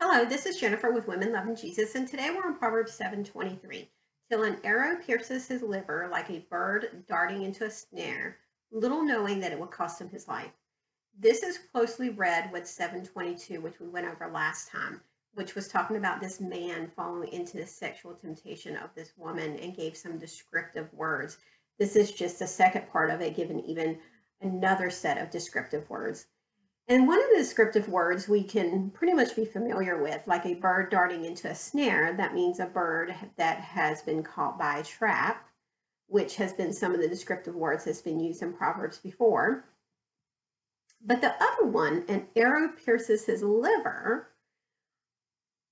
Hello, this is Jennifer with Women Loving Jesus, and today we're on Proverbs 7:23. Till an arrow pierces his liver like a bird darting into a snare, little knowing that it would cost him his life. This is closely read with 7:22, which we went over last time, which was talking about this man falling into the sexual temptation of this woman and gave some descriptive words. This is just the second part of it, given even another set of descriptive words. And one of the descriptive words we can pretty much be familiar with, like a bird darting into a snare, that means a bird that has been caught by a trap, which has been some of the descriptive words that's been used in Proverbs before. But the other one, an arrow pierces his liver,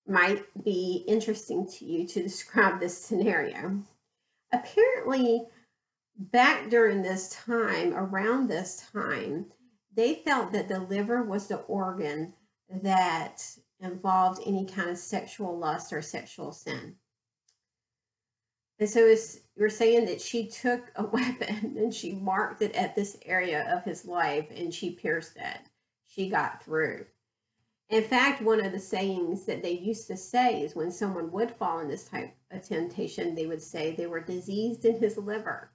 might be interesting to you to describe this scenario. Apparently, back during this time, around this time, they felt that the liver was the organ that involved any kind of sexual lust or sexual sin. And so we're saying that she took a weapon and she marked it at this area of his life and she pierced it. She got through. In fact, one of the sayings that they used to say is when someone would fall in this type of temptation, they would say they were diseased in his liver.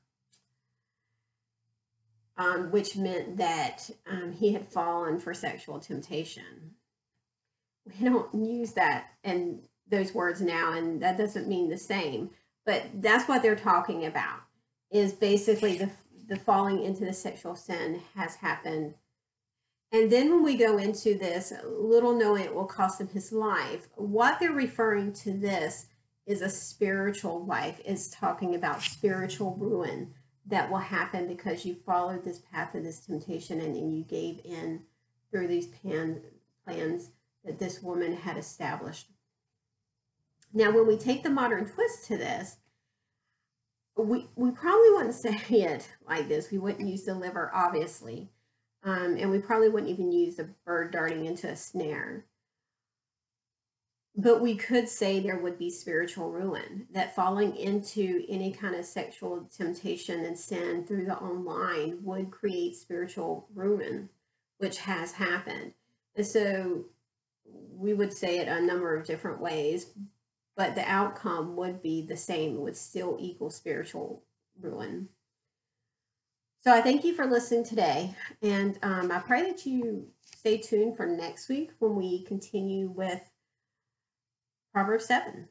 Which meant that he had fallen for sexual temptation. We don't use that and those words now, and that doesn't mean the same. But that's what they're talking about, is basically the falling into the sexual sin has happened. And then when we go into this, little knowing it will cost him his life, what they're referring to this is a spiritual life, is talking about spiritual ruin that will happen because you followed this path of this temptation and you gave in through these plans that this woman had established. Now, when we take the modern twist to this, we probably wouldn't say it like this. We wouldn't use the liver, obviously. And we probably wouldn't even use the bird darting into a snare. But we could say there would be spiritual ruin, that falling into any kind of sexual temptation and sin through the online would create spiritual ruin, which has happened. And so we would say it a number of different ways, but the outcome would be the same. It would still equal spiritual ruin. So I thank you for listening today, and I pray that you stay tuned for next week when we continue with Proverbs 7.